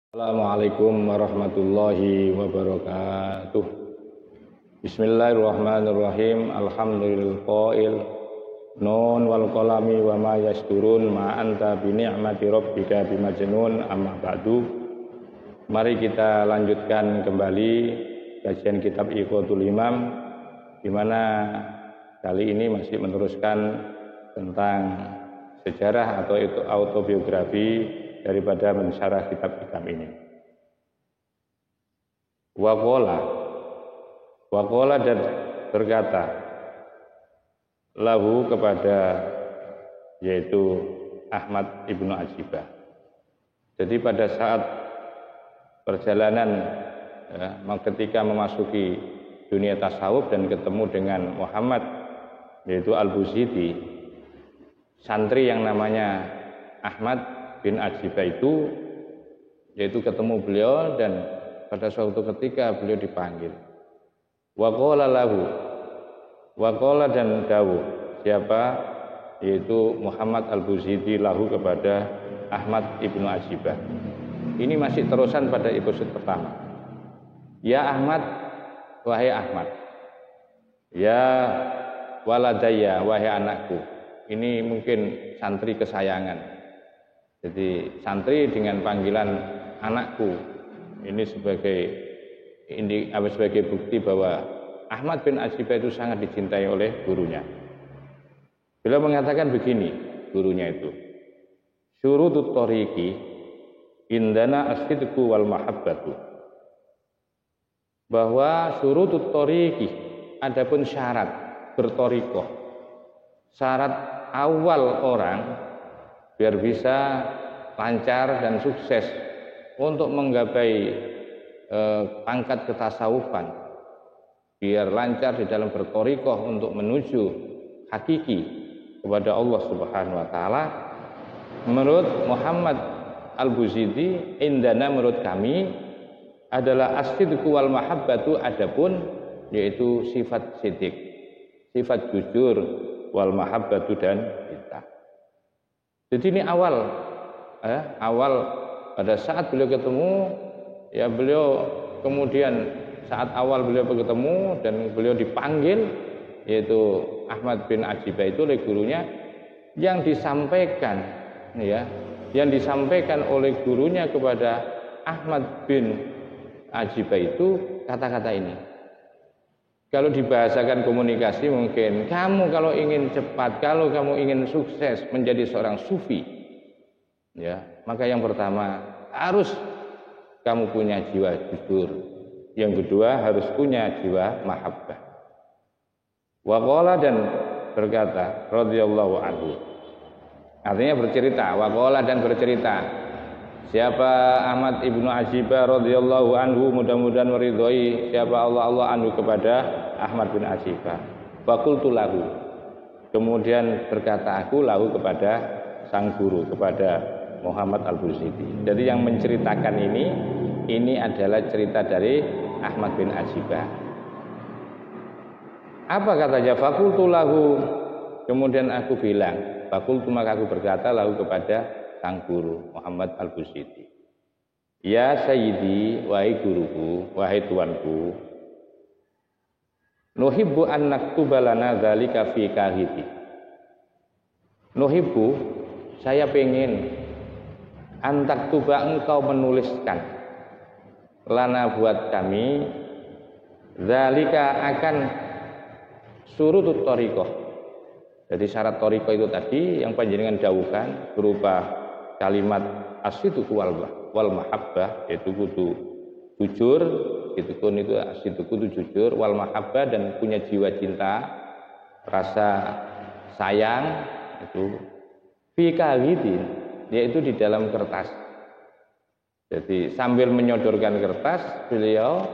Assalamualaikum warahmatullahi wabarakatuh. Bismillahirrahmanirrahim. Alhamdulillahil qail nun wal qalami wa ma yasturun ma anta bi ni'mati rabbika bimajnun amma ba'du. Mari kita lanjutkan kembali kajian kitab Iqatul Imam, di mana kali ini masih meneruskan tentang sejarah atau itu autobiografi daripada mensyarah kitab hikam ini. Waqala dan berkata lahu kepada, yaitu Ahmad ibnu Ajibah. Jadi pada saat perjalanan ketika memasuki dunia tasawuf dan ketemu dengan Muhammad, yaitu Al-Buzidi, santri yang namanya Ahmad bin Ajibah itu, yaitu ketemu beliau, dan pada suatu ketika beliau dipanggil. Waqala dan dawuh siapa, yaitu Muhammad Al-Buzidi lahu kepada Ahmad ibnu Ajibah. Ini masih terusan pada episode pertama. Ya Ahmad, wahai Ahmad. Ya waladaya, wahai anakku. Ini mungkin santri kesayangan. Jadi santri dengan panggilan anakku ini sebagai bukti bahwa Ahmad bin Ajibah itu sangat dicintai oleh gurunya. Beliau mengatakan begini, gurunya itu, syurutut thoriqi indana as-sidqu wal mahabbatu. Bahwa syurutut thoriqi, adapun syarat berthariqah, syarat awal orang biar bisa lancar dan sukses untuk menggapai pangkat ketasawufan, biar lancar di dalam berthariqah untuk menuju hakiki kepada Allah Subhanahu wa taala, menurut Muhammad Al-Buzidi, indana, menurut kami, adalah as-sidqu wal mahabbatu, adapun yaitu sifat sidik, sifat jujur, wal mahabbatu dan cinta. Jadi ini awal pada saat beliau ketemu, ya beliau kemudian saat awal beliau ketemu dan beliau dipanggil, yaitu Ahmad bin Ajibah itu oleh gurunya, yang disampaikan oleh gurunya kepada Ahmad bin Ajibah itu kata-kata ini. Kalau dibahasakan komunikasi mungkin, kamu kalau ingin cepat, kalau kamu ingin sukses menjadi seorang sufi, ya, maka yang pertama harus kamu punya jiwa jujur. Yang kedua harus punya jiwa mahabbah. Waqala dan berkata radhiyallahu anhu. Artinya bercerita, waqala dan bercerita. Siapa Ahmad ibnu Ajibah radhiyallahu anhu, mudah-mudahan meridhoi siapa Allah anhu kepada Ahmad bin Ajibah. Faqultu lahu, kemudian berkata aku lahu kepada sang guru, kepada Muhammad Al-Buzidi. Jadi yang menceritakan ini adalah cerita dari Ahmad bin Ajibah. Apa katanya? Faqultu lahu, kemudian aku bilang, faqultu, maka aku berkata lahu kepada sang guru Muhammad Al-Buzidi, ya sayyidi, wahai guruku, wahai tuanku, nuhibbu an naktuba lana dzalika fi kahiti. Nuhibbu, saya pengen, an taktuba, engkau menuliskan, lana buat kami, dzalika akan surutut thariqah. Jadi syarat thariqah itu tadi yang panjenengan dawuhkan berupa kalimat as-sidqu wal mahabbah, yaitu kudu jujur, itu as-sidqu kudu jujur, wal mahabbah dan punya jiwa cinta, rasa sayang, itu fi kalidin, yaitu di dalam kertas. Jadi sambil menyodorkan kertas, beliau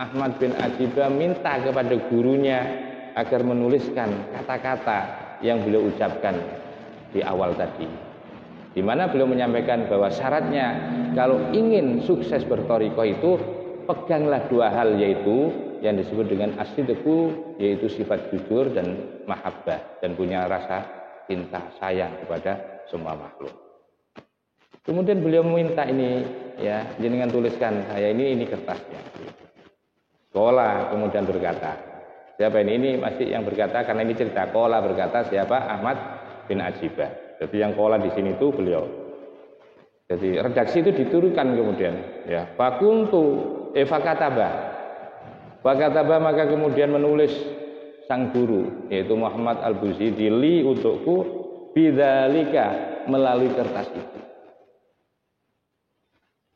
Ahmad bin Ajibah minta kepada gurunya agar menuliskan kata-kata yang beliau ucapkan di awal tadi, di mana beliau menyampaikan bahwa syaratnya kalau ingin sukses berthariqah itu peganglah dua hal, yaitu yang disebut dengan as-sidqu, yaitu sifat jujur, dan mahabbah, dan punya rasa cinta sayang kepada semua makhluk. Kemudian beliau meminta ini ya jenengan tuliskan saya ini kertasnya. Kola kemudian berkata, siapa ini? Ini masih yang berkata karena ini cerita. Kola berkata siapa? Ahmad bin Ajibah. Jadi yang kola di sini itu beliau. Jadi redaksi itu diturunkan kemudian ya. Fakataba maka kemudian menulis sang guru yaitu Muhammad Al-Buzidi li untukku bidzalika melalui kertas itu.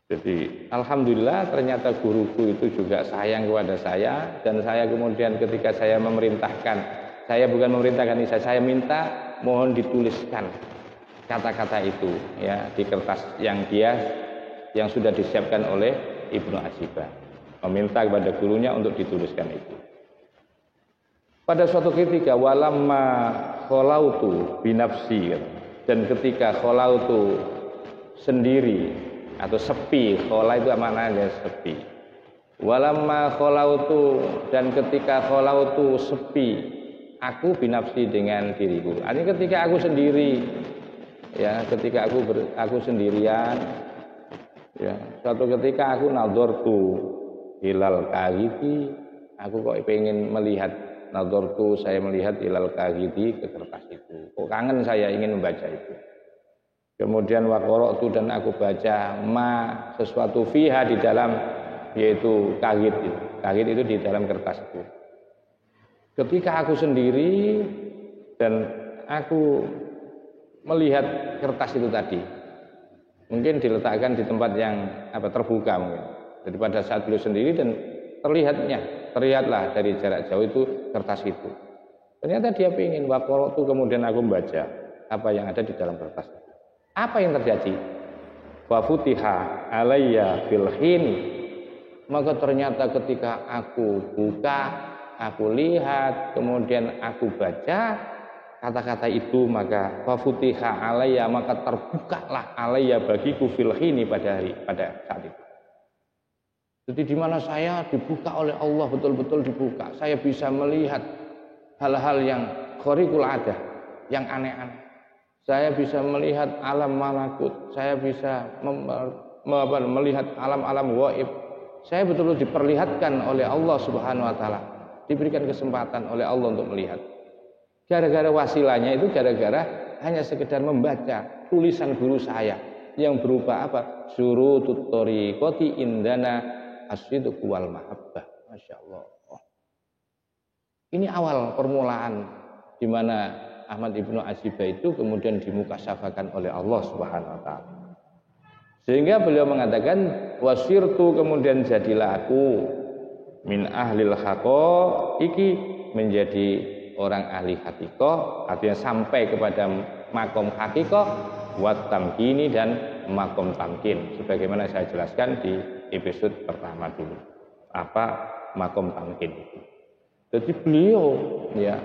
Jadi alhamdulillah ternyata guruku itu juga sayang kepada saya dan saya kemudian ketika saya memerintahkan, saya bukan memerintahkan saya minta mohon dituliskan kata-kata itu ya di kertas yang sudah disiapkan oleh Ibnu Ajibah, meminta kepada gurunya untuk dituliskan itu. Pada suatu ketika walamma kholautu binafsi, dan ketika kholautu sendiri atau sepi, khola itu maknanya sepi. Walamma kholautu, dan ketika kholautu sepi, aku binafsi dengan diriku. Artinya ketika aku sendiri, ya ketika aku sendirian, ya suatu ketika aku nadortu hilal kahiti, aku kok pengen melihat nadortu, saya melihat hilal kahiti ke kertas itu. Kok kangen saya ingin membaca itu. Kemudian waqara'tu, dan aku baca sesuatu fiha di dalam, yaitu kahit itu. Kahit itu di dalam kertas itu. Ketika aku sendiri dan aku melihat kertas itu tadi, mungkin diletakkan di tempat yang terbuka mungkin. Jadi pada saat beliau sendiri dan terlihatlah dari jarak jauh itu kertas itu. Ternyata dia ingin waqara'tu, kemudian aku membaca apa yang ada di dalam kertas itu. Apa yang terjadi? Wa futiha alayya fil hini, maka ternyata ketika aku buka, aku lihat, kemudian aku baca kata-kata itu, maka wa futiha alayya, maka terbukalah alayya bagiku fil hini pada saat itu. Jadi di mana saya dibuka oleh Allah, betul-betul dibuka. Saya bisa melihat hal-hal yang khariqul adah, yang aneh-aneh. Saya bisa melihat alam malakut, saya bisa melihat alam-alam gaib. Saya betul-betul diperlihatkan oleh Allah Subhanahu wa taala, diberikan kesempatan oleh Allah untuk melihat. Gara-gara wasilahnya itu gara-gara hanya sekedar membaca tulisan guru saya yang berupa apa? Syurutut thariqati indana as-sidqu wal mahabbah. Masyaallah. Ini awal permulaan di mana Ahmad Ibnu Ajibah itu kemudian dimukasyafakan oleh Allah Subhanahu wa taala. Sehingga beliau mengatakan wasirtu, kemudian jadilah aku min ahlil haqaiqi, menjadi orang ahli hakikah, artinya sampai kepada makom hakikah, wat tamkini, dan makom tamkin. Sebagaimana saya jelaskan di episode pertama dulu. Apa makom tamkin itu? Jadi beliau ya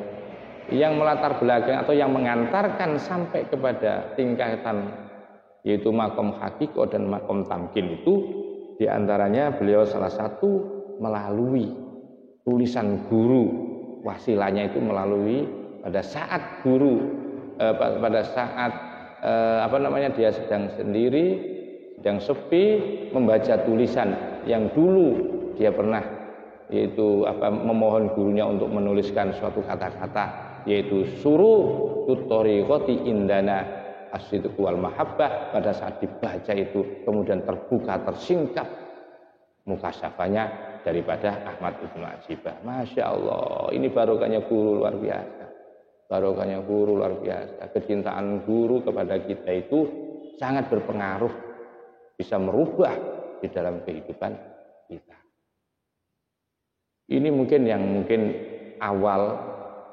yang melatar belakang atau yang mengantarkan sampai kepada tingkatan yaitu makom hakiko dan makom tamkin itu diantaranya beliau salah satu melalui tulisan guru, wasilahnya itu melalui pada saat guru pada saat dia sedang sendiri, sedang sepi, membaca tulisan yang dulu dia pernah yaitu memohon gurunya untuk menuliskan suatu kata-kata, yaitu syurutut thariqati indana as-sidqu wal mahabbah. Pada saat dibaca itu kemudian terbuka, tersingkap mukasyafahnya daripada Ahmad Ibnu Ajibah. Masya Allah, ini barokahnya guru luar biasa. Barokahnya guru luar biasa. Kecintaan guru kepada kita itu sangat berpengaruh, bisa merubah di dalam kehidupan kita. Ini mungkin awal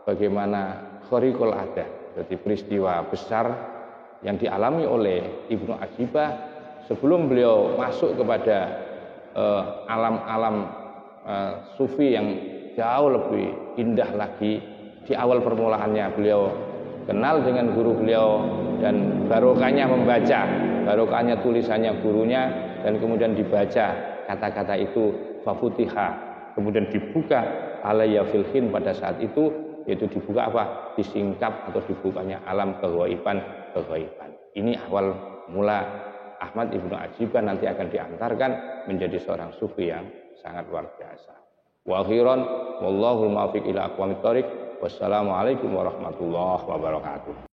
bagaimana khariqul adah, jadi peristiwa besar yang dialami oleh Ibnu Ajibah sebelum beliau masuk kepada alam-alam sufi yang jauh lebih indah lagi. Di awal permulaannya beliau kenal dengan guru beliau dan barokahnya membaca, barokahnya tulisannya gurunya, dan kemudian dibaca kata-kata itu fafutiha, kemudian dibuka alayya filhin pada saat itu, yaitu dibuka disingkap atau dibukanya alam kegaiban. Ini awal mula Ahmad Ibnu Ajiban nanti akan diantarkan menjadi seorang sufi yang sangat luar biasa. Wa akhiran wallahu muwaffiq ila aqwamit thoriq. Wassalamualaikum warahmatullahi wabarakatuh.